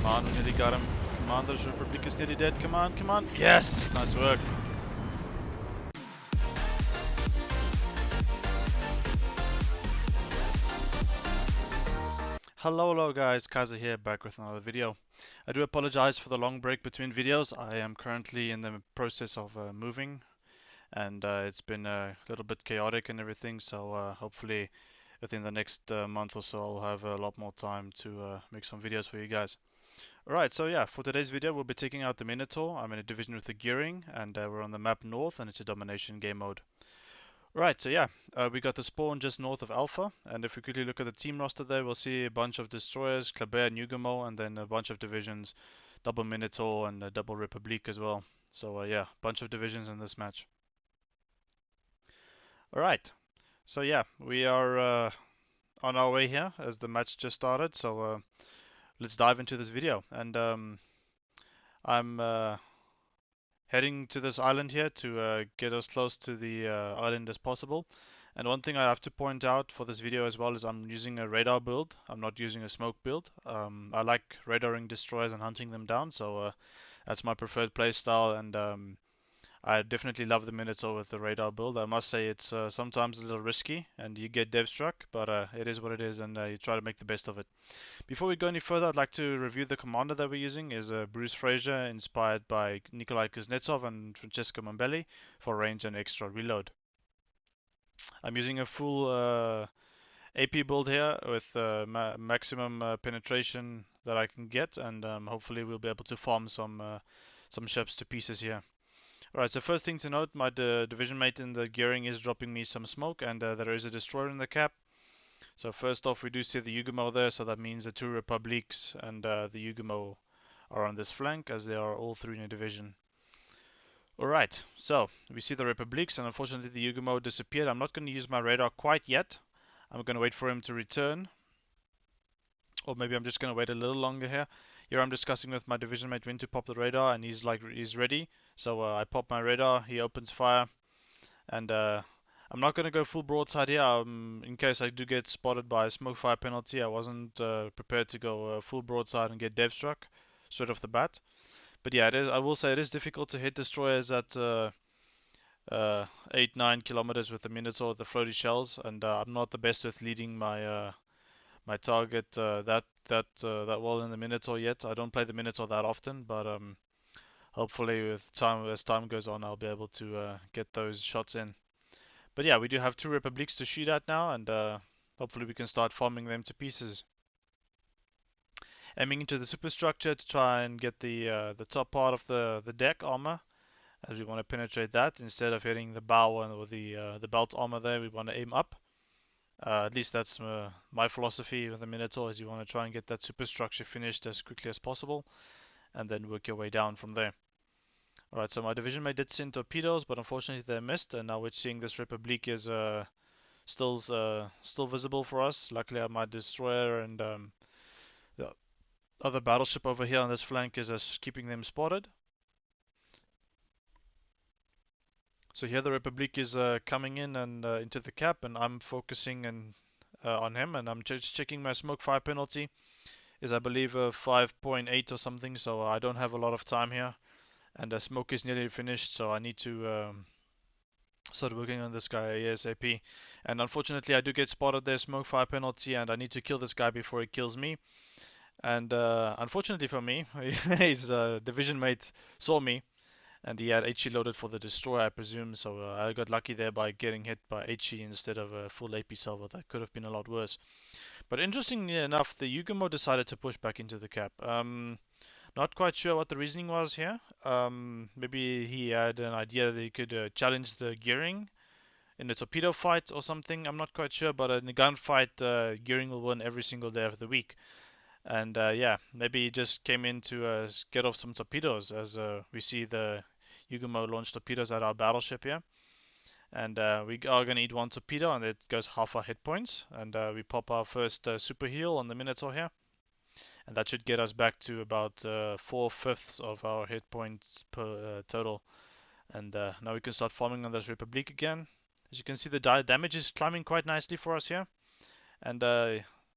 Come on, we nearly got him. Come on, the Republic is nearly dead. Come on, come on. Yes! Nice work. Hello guys, KaiZerZan here, back with another video. I do apologize for the long break between videos. I am currently in the process of moving, and it's been a little bit chaotic and everything, so hopefully within the next month or so I'll have a lot more time to make some videos for you guys. Alright, so yeah, for today's video we'll be taking out the Minotaur. I'm in a division with the gearing, and we're on the map north, and it's a domination game mode. Right, so yeah, we got the spawn just north of Alpha, and if we quickly look at the team roster there, we'll see a bunch of destroyers, Kleber, Nugamo, and then a bunch of divisions, double Minotaur and a double Republique as well. So yeah, bunch of divisions in this match. Alright, so yeah, we are on our way here as the match just started, so let's dive into this video. And I'm heading to this island here to get as close to the island as possible. And one thing I have to point out for this video as well is I'm using a radar build. I'm not using a smoke build. I like radaring destroyers and hunting them down, so that's my preferred play style, and I definitely love the Minotaur with the radar build. I must say it's sometimes a little risky and you get dev struck, but it is what it is, and you try to make the best of it. Before we go any further, I'd like to review the commander that we're using. Is Bruce Fraser, inspired by Nikolai Kuznetsov and Francesco Mambelli for range and extra reload. I'm using a full AP build here with maximum penetration that I can get, and hopefully we'll be able to farm some ships to pieces here. Alright, so first thing to note, my division mate in the gearing is dropping me some smoke, and there is a destroyer in the cap. So first off, we do see the Yugamo there, so that means the two Republics and the Yugamo are on this flank, as they are all three in a division. Alright, so we see the Republics, and unfortunately the Yugamo disappeared. I'm not going to use my radar quite yet. I'm going to wait for him to return. Or maybe I'm just going to wait a little longer here. Here I'm discussing with my division mate when to pop the radar, and he's ready. So I pop my radar, he opens fire, and I'm not going to go full broadside here. In case I do get spotted by a smoke fire penalty, I wasn't prepared to go full broadside and get dev struck straight off the bat. But yeah, I will say it is difficult to hit destroyers at 8-9 kilometers with the Minotaur, the floaty shells, and I'm not the best with leading my my target that well in the Minotaur yet. I don't play the Minotaur that often, but hopefully with time, as time goes on, I'll be able to get those shots in. But yeah, we do have two Republics to shoot at now, and hopefully we can start farming them to pieces. Aiming into the superstructure to try and get the top part of the deck armor, as we want to penetrate that instead of hitting the bow or the belt armor there. We want to aim up. At least that's my philosophy with the Minotaur, is you want to try and get that superstructure finished as quickly as possible, and then work your way down from there. Alright, so my division mate did send torpedoes, but unfortunately they missed, and now we're seeing this Republic is still visible for us. Luckily I have my destroyer and the other battleship over here on this flank is keeping them spotted. So here the Republic is coming in and into the cap, and I'm focusing on him, and I'm just checking my smoke fire penalty is, I believe, 5.8 or something, so I don't have a lot of time here, and the smoke is nearly finished, so I need to start working on this guy ASAP. And unfortunately I do get spotted there, smoke fire penalty, and I need to kill this guy before he kills me. And unfortunately for me, his division mate saw me, and he had HE loaded for the destroyer, I presume, so I got lucky there by getting hit by HE instead of a full AP salvo. That could have been a lot worse. But interestingly enough, the Yugamo decided to push back into the cap. Not quite sure what the reasoning was here. Maybe he had an idea that he could challenge the gearing in a torpedo fight or something. I'm not quite sure, but in a gunfight, gearing will win every single day of the week. And yeah, maybe he just came in to get off some torpedoes, as we see the Yugamo launch torpedoes at our battleship here. And we are going to eat one torpedo, and it goes half our hit points. And we pop our first super heal on the Minotaur here. And that should get us back to about 4/5 of our hit points per total. And now we can start farming on this Republic again. As you can see, the damage is climbing quite nicely for us here. And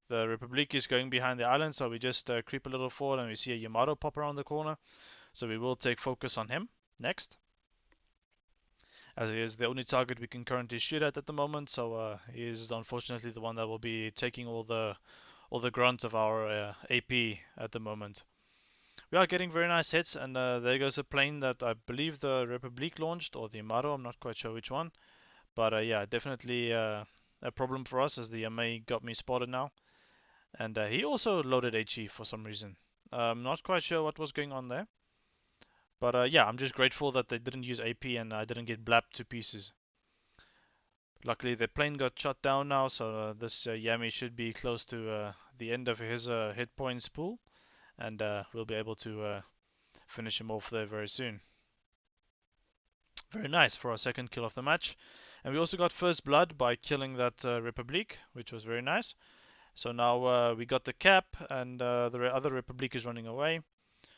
The Republic is going behind the island, so we just creep a little forward and we see a Yamato pop around the corner. So we will take focus on him next, as he is the only target we can currently shoot at the moment. So he is unfortunately the one that will be taking all the grunt of our AP at the moment. We are getting very nice hits, and there goes a plane that I believe the Republic launched, or the Yamato, I'm not quite sure which one. But yeah, definitely a problem for us, as the MA got me spotted now. And he also loaded HE for some reason. I'm not quite sure what was going on there. But yeah, I'm just grateful that they didn't use AP and I didn't get blapped to pieces. Luckily, the plane got shot down now, so this Yami should be close to the end of his hit points pool, and we'll be able to finish him off there very soon. Very nice for our second kill of the match. And we also got first blood by killing that Republic, which was very nice. So now we got the cap, and the other Republic is running away.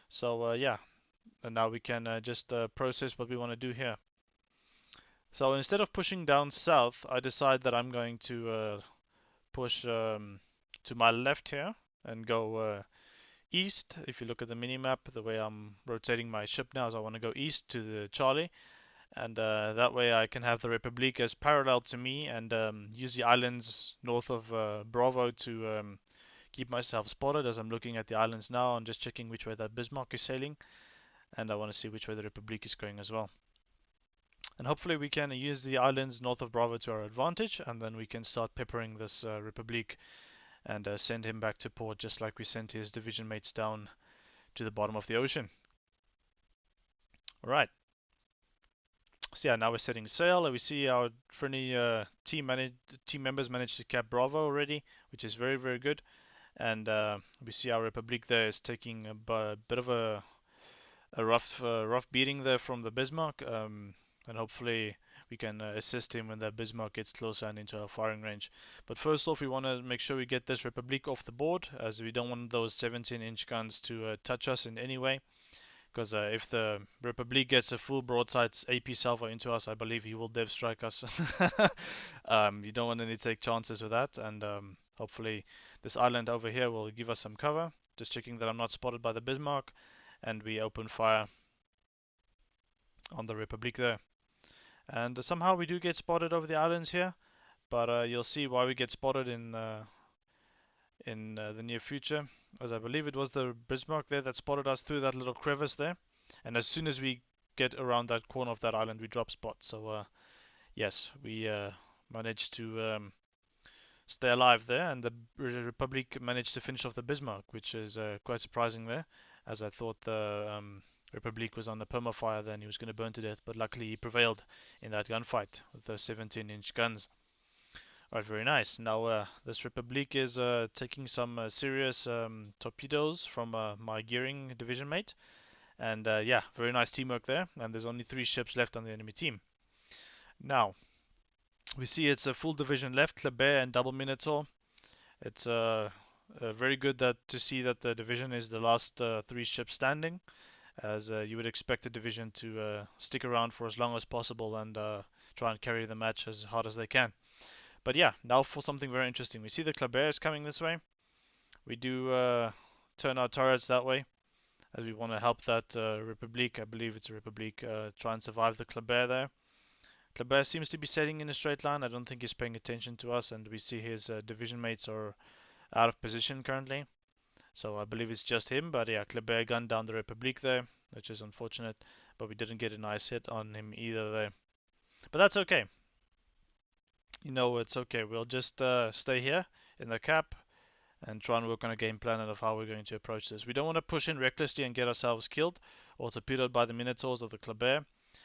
So yeah, and now we can just process what we want to do here. So instead of pushing down south, I decide that I'm going to push to my left here and go east. If you look at the mini-map, the way I'm rotating my ship now is I want to go east to the Charlie, and that way I can have the Republic as parallel to me and use the islands north of Bravo to keep myself spotted. As I'm looking at the islands now, I'm just checking which way that Bismarck is sailing, and I want to see which way the Republic is going as well. And hopefully we can use the islands north of Bravo to our advantage, and then we can start peppering this Republic and send him back to port, just like we sent his division mates down to the bottom of the ocean. Alright. So yeah, now we're setting sail, and we see our friendly team members managed to cap Bravo already, which is very, very good. And we see our Republic there is taking a bit of a rough beating there from the Bismarck, and hopefully we can assist him when that Bismarck gets closer and into our firing range. But first off, we want to make sure we get this Republic off the board, as we don't want those 17-inch guns to touch us in any way. Because if the Republic gets a full broadside AP salvo into us, I believe he will dev strike us. You don't want to take chances with that, and hopefully this island over here will give us some cover. Just checking that I'm not spotted by the Bismarck, and we open fire on the Republic there. And somehow we do get spotted over the islands here, but you'll see why we get spotted in the near future, as I believe it was the Bismarck there that spotted us through that little crevice there. And as soon as we get around that corner of that island, we drop spot. So yes, we managed to stay alive there, and the Republic managed to finish off the Bismarck, which is quite surprising there, as I thought the Republic was on the permafire there and he was going to burn to death, but luckily he prevailed in that gunfight with the 17-inch guns. Alright, very nice. Now this Republic is taking some serious torpedoes from my gearing division mate, and yeah, very nice teamwork there, and there's only 3 ships left on the enemy team. Now, we see it's a full division left, Kleber and double Minotaur. It's very good to see that the division is the last 3 ships standing, as you would expect the division to stick around for as long as possible and try and carry the match as hard as they can. But yeah, now for something very interesting. We see the Kleber is coming this way. We do turn our turrets that way, as we want to help that Republic, I believe it's a Republic, try and survive the Kleber there. Kleber seems to be sailing in a straight line. I don't think he's paying attention to us, and we see his division mates are out of position currently. So I believe it's just him, but yeah, Kleber gunned down the Republic there, which is unfortunate, but we didn't get a nice hit on him either there. But that's okay. You know, it's okay. We'll just stay here in the cap and try and work on a game plan of how we're going to approach this. We don't want to push in recklessly and get ourselves killed or torpedoed by the Minotaurs of the Kleber.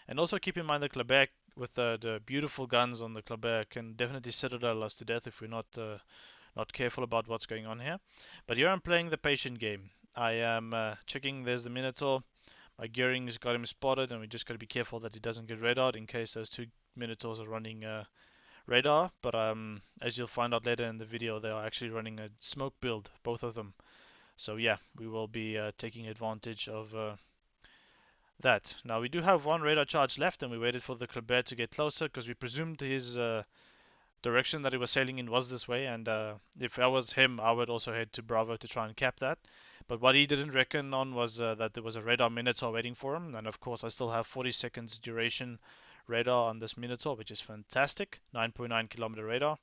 And also keep in mind the Kleber, with the beautiful guns on the Kleber, can definitely citadel us to death if we're not careful about what's going on here. But here I'm playing the patient game. I am checking. There's the Minotaur. My gearing's got him spotted, and we just got to be careful that he doesn't get radared in case those 2 Minotaurs are running radar. But as you'll find out later in the video, they are actually running a smoke build, both of them. So yeah, we will be taking advantage of that. Now we do have 1 radar charge left, and we waited for the Kleber to get closer because we presumed his direction that he was sailing in was this way, and if I was him, I would also head to Bravo to try and cap that. But what he didn't reckon on was that there was a radar Minotaur waiting for him, and of course I still have 40 seconds duration radar on this Minotaur, which is fantastic. 9.9 kilometer radar,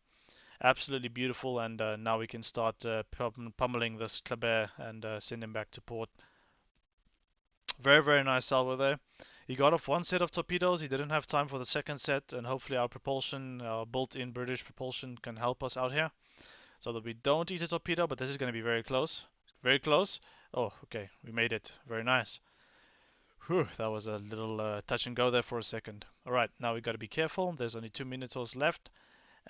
absolutely beautiful, and now we can start pummeling this Kleber and send him back to port. Very, very nice salvo there. He got off one set of torpedoes. He didn't have time for the second set, and hopefully our propulsion, our built-in British propulsion, can help us out here so that we don't eat a torpedo. But this is going to be very close. Very close. Oh, okay. We made it. Very nice. Whew, that was a little touch and go there for a second. Alright, now we got to be careful. There's only 2 Minotaurs left.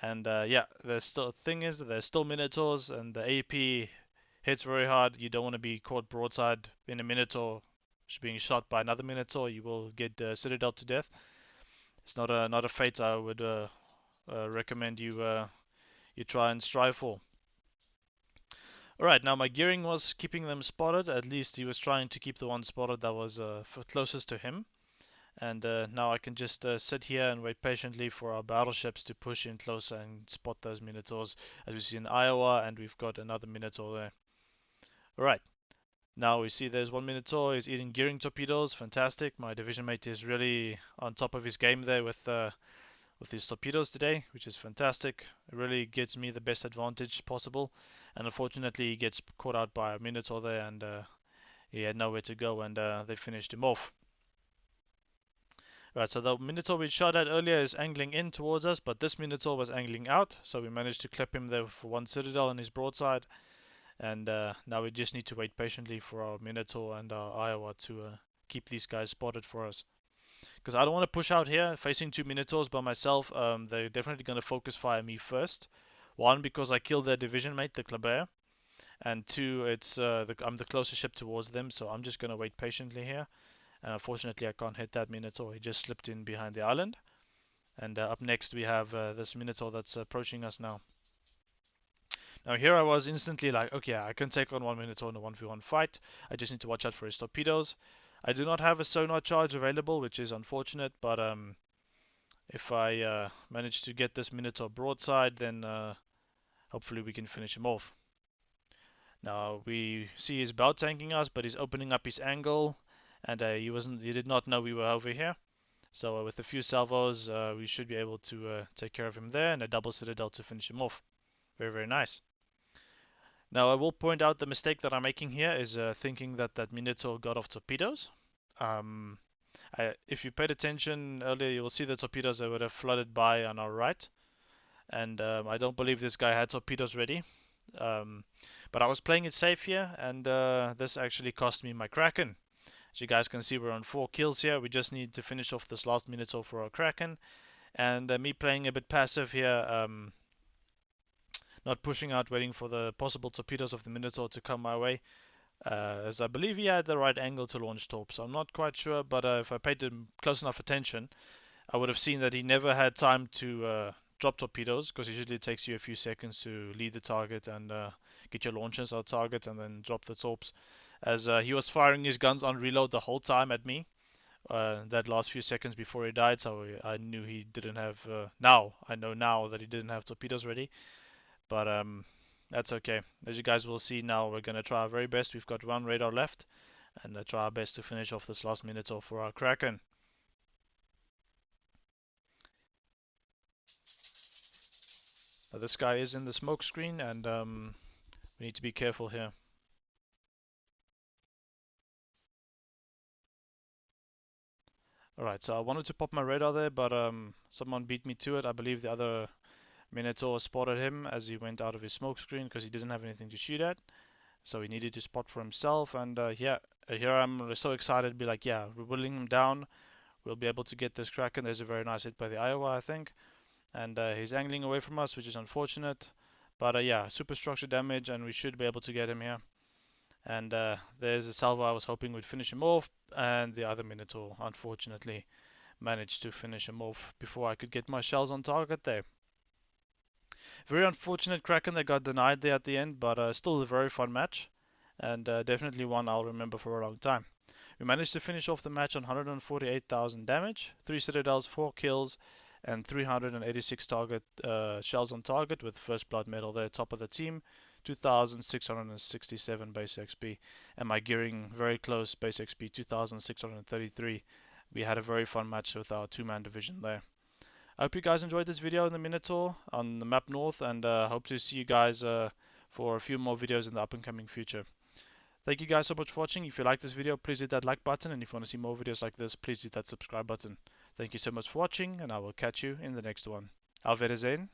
And yeah, there's still thing is there's still Minotaurs, and the AP hits very hard. You don't want to be caught broadside in a Minotaur being shot by another Minotaur. You will get Citadel to death. It's not a fate I would recommend you try and strive for. Alright, now my gearing was keeping them spotted. At least he was trying to keep the one spotted that was closest to him. And now I can just sit here and wait patiently for our battleships to push in closer and spot those Minotaurs. As we see in Iowa, and we've got another Minotaur there. Alright, now we see there's one Minotaur. He's eating gearing torpedoes. Fantastic. My division mate is really on top of his game there with his torpedoes today, which is fantastic. It really gives me the best advantage possible. And unfortunately, he gets caught out by a Minotaur there, and he had nowhere to go, and they finished him off. Right, so the Minotaur we shot at earlier is angling in towards us, but this Minotaur was angling out, so we managed to clip him there for one Citadel in his broadside. And now we just need to wait patiently for our Minotaur and our Iowa to keep these guys spotted for us. Because I don't want to push out here, facing 2 Minotaurs by myself. They're definitely going to focus fire me first. One, because I killed their division mate, the Kleber. And two, I'm the closest ship towards them, so I'm just going to wait patiently here. And unfortunately, I can't hit that Minotaur. He just slipped in behind the island. And up next, we have this Minotaur that's approaching us now. Now here I was instantly like, okay, I can take on one Minotaur in a 1v1 fight. I just need to watch out for his torpedoes. I do not have a sonar charge available, which is unfortunate, but if I manage to get this Minotaur broadside, then hopefully we can finish him off. Now we see he's bow tanking us, but he's opening up his angle, and he did not know we were over here. So with a few salvos, we should be able to take care of him there, and a double Citadel to finish him off. Very, very nice. Now I will point out the mistake that I'm making here is thinking that that Minotaur got off torpedoes. If you paid attention earlier, you will see the torpedoes that would have flooded by on our right. And I don't believe this guy had torpedoes ready. But I was playing it safe here, and this actually cost me my Kraken. As you guys can see, we're on 4 kills here. We just need to finish off this last Minotaur for our Kraken. And me playing a bit passive here, not pushing out, waiting for the possible torpedoes of the Minotaur to come my way. As I believe he had the right angle to launch torps. I'm not quite sure, but if I paid him close enough attention, I would have seen that he never had time to drop torpedoes, because it usually takes you a few seconds to lead the target and get your launchers on target and then drop the torps. As he was firing his guns on reload the whole time at me, that last few seconds before he died, so I knew he didn't have. I know now that he didn't have torpedoes ready, but that's okay. As you guys will see now, we're gonna try our very best. We've got 1 radar left, and try our best to finish off this last Minotaur for our Kraken. Now this guy is in the smoke screen, and we need to be careful here. Alright, so I wanted to pop my radar there, but someone beat me to it. I believe the other Minotaur spotted him as he went out of his smoke screen because he didn't have anything to shoot at. So he needed to spot for himself, and yeah, here I'm so excited to be like, yeah, we're whittling him down. We'll be able to get this Kraken. There's a very nice hit by the Iowa, I think. And he's angling away from us, which is unfortunate. But yeah, superstructure damage, and we should be able to get him here. And there's a salvo I was hoping would finish him off, and the other Minotaur unfortunately managed to finish him off before I could get my shells on target there. Very unfortunate Kraken that got denied there at the end, but still a very fun match, and definitely one I'll remember for a long time. We managed to finish off the match on 148,000 damage, 3 Citadels, 4 kills, and 386 target shells on target with first blood medal there, top of the team. 2,667 base XP, and my gearing very close base XP 2,633. We had a very fun match with our two-man division there. I hope you guys enjoyed this video in the Minotaur on the map north, and hope to see you guys for a few more videos in the up and coming future. Thank you guys so much for watching. If you like this video, please hit that like button, and if you want to see more videos like this, please hit that subscribe button. Thank you so much for watching, and I will catch you in the next one. Auf Wiedersehen.